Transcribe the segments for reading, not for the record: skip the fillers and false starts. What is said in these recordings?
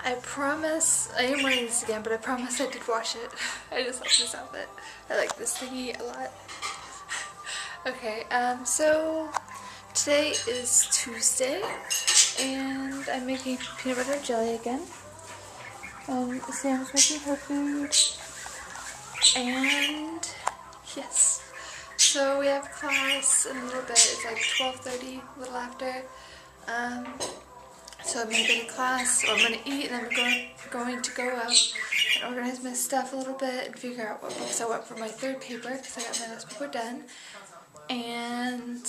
I promise, I am wearing this again, but I promise I did wash it. I just love this outfit. I like this thingy a lot. Okay, so today is Tuesday, and I'm making peanut butter and jelly again. Sam's making her food, and yes. So we have class in a little bit. It's like 12:30, a little after. So I'm going to go to class, or I'm going to eat, and then I'm going to go out and organize my stuff a little bit and figure out what books I want for my third paper, because I got my last paper done. And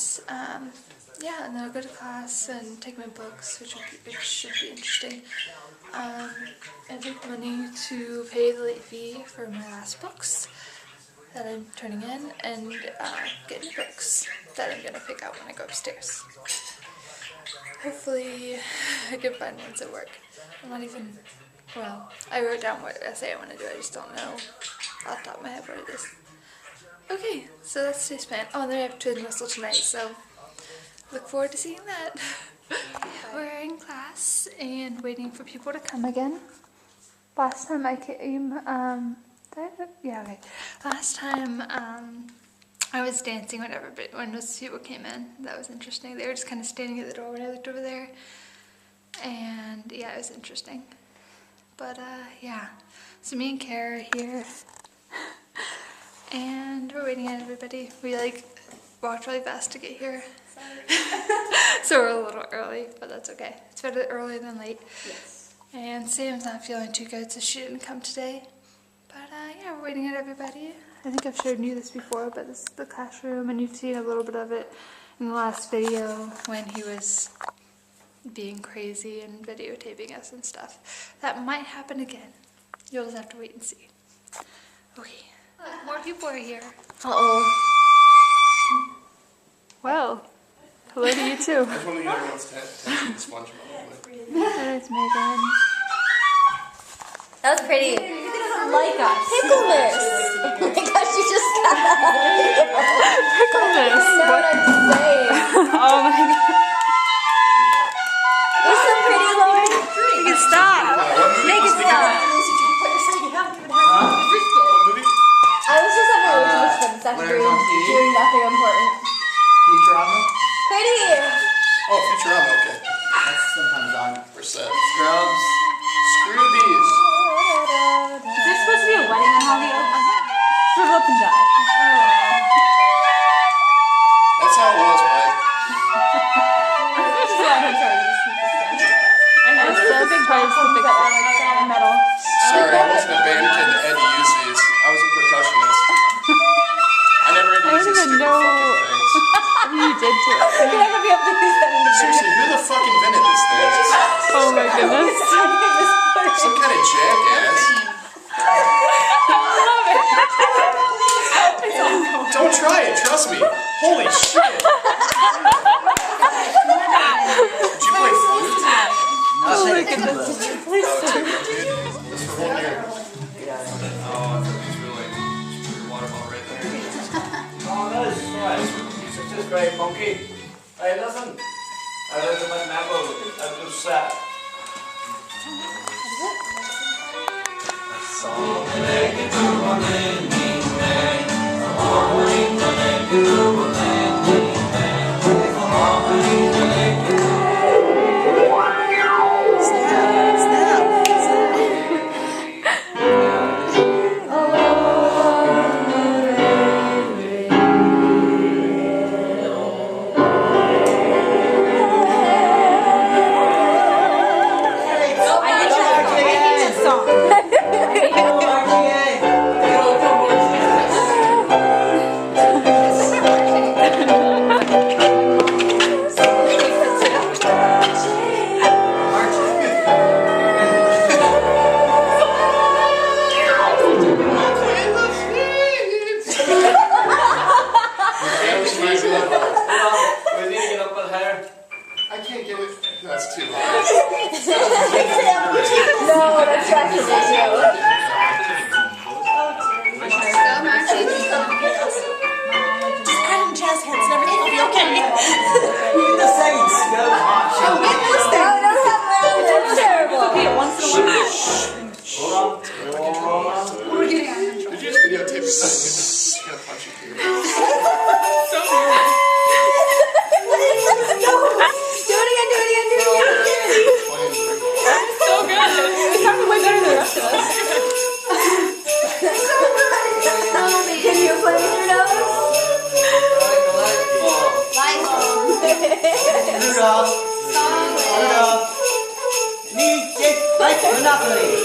yeah, and then I'll go to class and take my books, which should be interesting. And take money to pay the late fee for my last books that I'm turning in, and get new books that I'm going to pick out when I go upstairs. Hopefully I can find ones at work. I'm not even, well, I wrote down what essay I want to do, I just don't know off the top of my head what it is. Okay, so that's today's plan. Oh, and then I have twin muscle tonight, so look forward to seeing that. We're in class and waiting for people to come again. Last time I came, last time, I was dancing when most people came in. That was interesting. They were just kind of standing at the door when I looked over there. And yeah, it was interesting. But yeah, so me and Kara are here. And we're waiting on everybody. We like walked really fast to get here. So we're a little early, but that's okay. It's better early than late. Yes. And Sam's not feeling too good, so she didn't come today. But yeah, we're waiting on everybody. I think I've showed you this before, but this is the classroom, and you've seen a little bit of it in the last video when he was being crazy and videotaping us and stuff. That might happen again. You'll just have to wait and see. Okay, more people are here. Uh-oh. Well, hello to you too. I just want to get everyone's attention to SpongeBob. There's Megan. That was pretty. You didn't like us. Pickleness. Oh my gosh, you just got that. Pickleness. I know what I'm saying. Oh my god. You're so pretty, Lauren. You can stop. Make it stop. I was just having a way too much fun this afternoon doing nothing important. Futurama? Pretty. Oh, Futurama, okay. That's sometimes on. We're set. Scrubs. Scroobies. Is there supposed to be a wedding on Hollywood? Shrivel up and die. That's how it was, bud. I said big price to fix it. Metal. Sorry, I wasn't a band kid that had to use these. I was a percussionist. I never had to use these stupid fucking things. You did too. You're not gonna be able to use that in the video. Seriously, who the fuck invented this thing? Oh my goodness. Some kind of jackass. Don't try it, trust me. Holy shit. Did you play flute? Oh my goodness. Just for 1 year. Oh, it's really waterfall right there. Oh, that is right. It's just very funky. Hey, listen. I heard about Mambo. That was sad. That's too hard. No, that's actually you. Just add in jazz hands and everything will be okay. The seconds go. Oh, witness that. I don't have rounds. That's terrible. Okay, once in a while. Like Monopoly.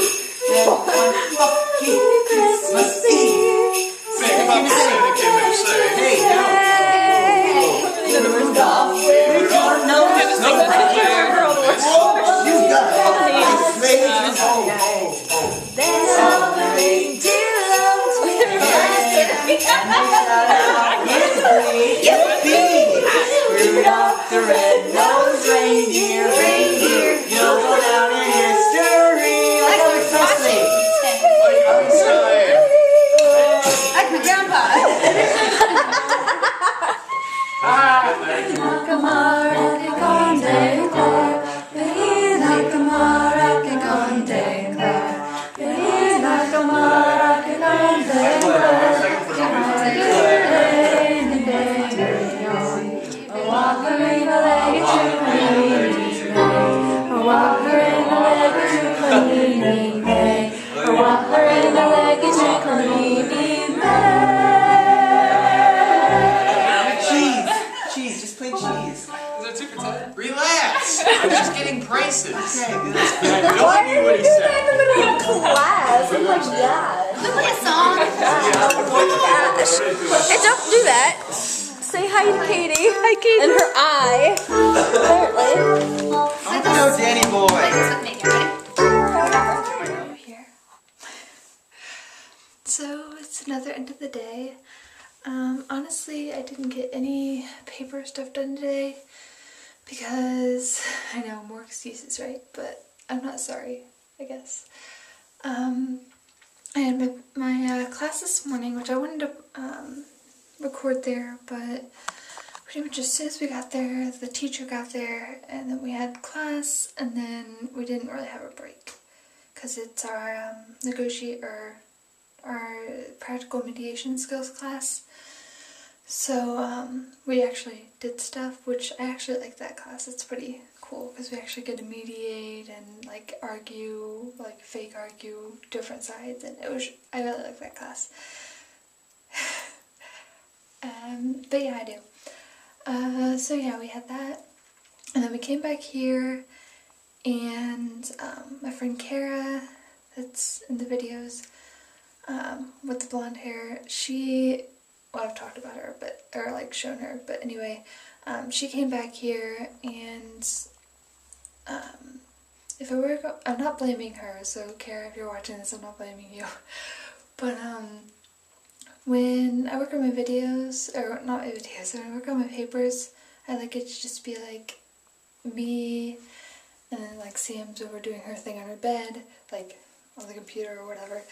Then on fucking Christmas Eve. Think about the Santa came and say. Hey, no. Rudolph, we're gonna know this. You got it. There's all the reindeer loves me. Yippee! Rudolph the red-nosed reindeer, you'll go down in history like Elvis Presley. Like Einstein. Like my grandpa. Cheese, just plain cheese. Is that super tight? Relax! I'm just getting prices. Okay, good. Why are you doing that in the middle of class? Oh my gosh. Hey, don't do that. Say hi to Katie. Hi, Katie. And her eye. Apparently. No, Danny boy. Here. So it's another end of the day. Honestly, I didn't get any paper stuff done today because I know more excuses, right? But I'm not sorry, I guess. I had my class this morning, which I wanted to record there, but pretty much as soon as we got there, the teacher got there, and then we had class, and then we didn't really have a break because it's our our practical mediation skills class. So we actually did stuff, which I actually like that class. It's pretty cool because we actually get to mediate and like argue, like fake argue different sides, and I really like that class. But yeah, I do. So yeah, we had that, and then we came back here, and my friend Kara, that's in the videos, with the blonde hair, well, I've talked about her, or like shown her, but anyway, she came back here, and if I were I'm not blaming her, so Kara, if you're watching this, I'm not blaming you, but when I work on my videos, or not my videos, when I work on my papers, I like it to just be like me, and then like Sam's over doing her thing on her bed, like on the computer or whatever,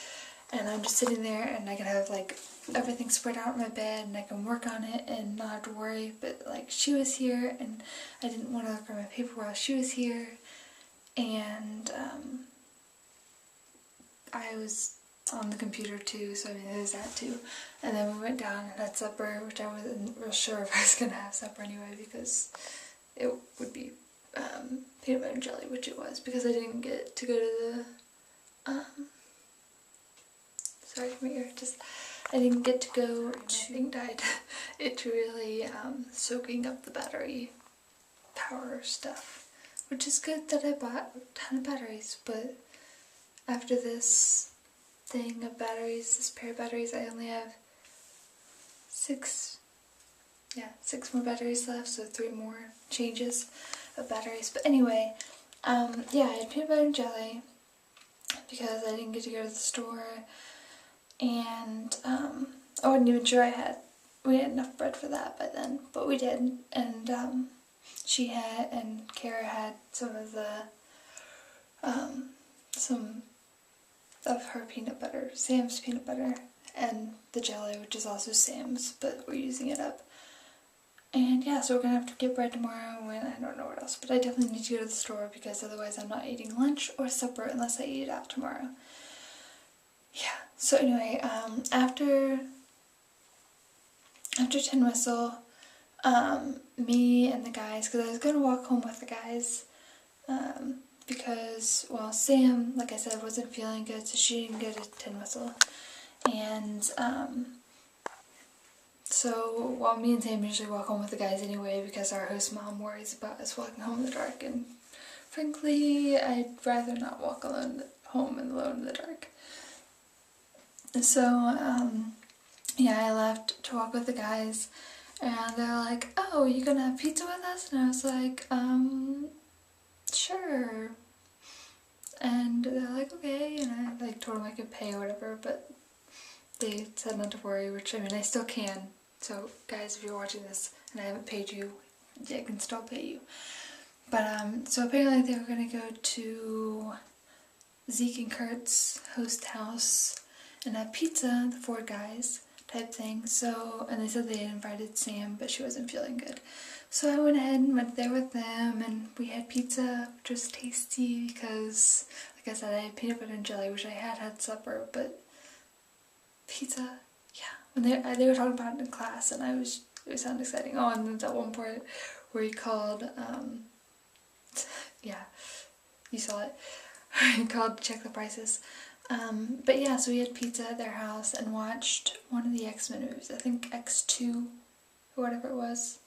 and I'm just sitting there, and I can have like everything spread out on my bed, and I can work on it and not have to worry. But like she was here, and I didn't want to look at my paper while she was here, and I was on the computer too, so I mean there's that too. And then we went down and had supper, which I wasn't real sure if I was gonna have supper anyway because it would be peanut butter and jelly, which it was, because I didn't get to go to the sorry, my ear, I didn't get to go to, my thing died. It's really soaking up the battery power stuff, which is good that I bought a ton of batteries, but after this thing of batteries, this pair of batteries, I only have 6 more batteries left, so 3 more changes of batteries. But anyway, yeah, I had peanut butter and jelly because I didn't get to go to the store, and I wasn't even sure we had enough bread for that by then, but we did, and Kara had some of her peanut butter, Sam's peanut butter, and the jelly, which is also Sam's, but we're using it up. And yeah, so we're gonna have to get bread tomorrow, and I don't know what else, but I definitely need to go to the store because otherwise I'm not eating lunch or supper unless I eat it out tomorrow. Yeah, so anyway, after 10 whistle, me and the guys, because I was gonna walk home with the guys, because, well, Sam, like I said, wasn't feeling good, so she didn't get a 10 whistle, and so, well, me and Sam usually walk home with the guys anyway because our host mom worries about us walking home in the dark and frankly, I'd rather not walk alone home alone in the dark. So, yeah, I left to walk with the guys, and they're like, oh, you gonna have pizza with us? And I was like, sure. And they're like, okay, and I like told them I could pay or whatever, but they said not to worry, which I mean, I still can. So guys, if you're watching this and I haven't paid you, I can still pay you. But so apparently they were gonna go to Zeke and Kurt's host house and have pizza, the 4 guys type thing. So, and they said they had invited Sam, but she wasn't feeling good. So I went ahead and went there with them, and we had pizza, which was tasty because, like I said, I had peanut butter and jelly, which I had supper, but pizza, yeah. When they were talking about it in class, and it sounded exciting. Oh, and then that one part where he called, yeah, you saw it. He called to check the prices. But yeah, so we had pizza at their house and watched one of the X-Men movies. I think X2 or whatever it was.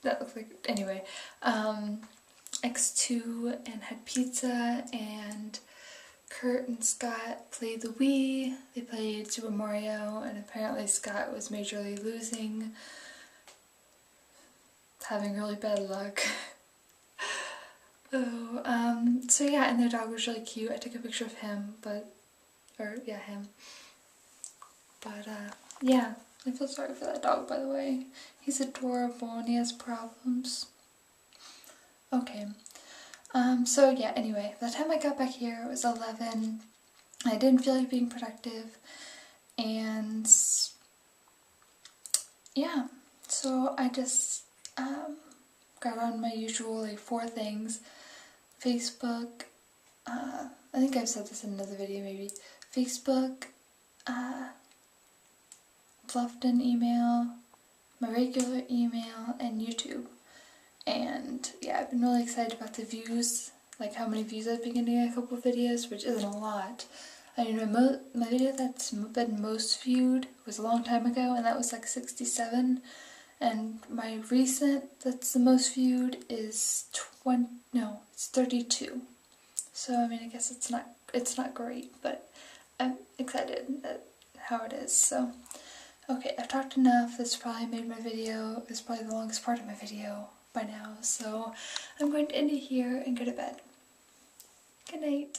That looked like, anyway, X2, and had pizza, and Kurt and Scott played the Wii. They played Super Mario, and apparently Scott was majorly losing, having really bad luck. So yeah, and their dog was really cute. I took a picture of him, him. But yeah, I feel sorry for that dog, by the way. He's adorable and he has problems. Okay. So yeah, anyway, by the time I got back here, it was 11. I didn't feel like being productive, and yeah, so I just got on my usual like 4 things. Facebook, I think I've said this in another video maybe. Facebook, Bluffton email, my regular email, and YouTube. And yeah, I've been really excited about the views, like how many views I've been getting a couple of videos, which isn't a lot. I mean, my video that's been most viewed was a long time ago, and that was like 67. And my recent that's the most viewed is it's 32. So I mean, I guess it's not great, but I'm excited at how it is. So okay, I've talked enough. This probably made my video. It's probably the longest part of my video by now. So I'm going to end it here and go to bed. Good night.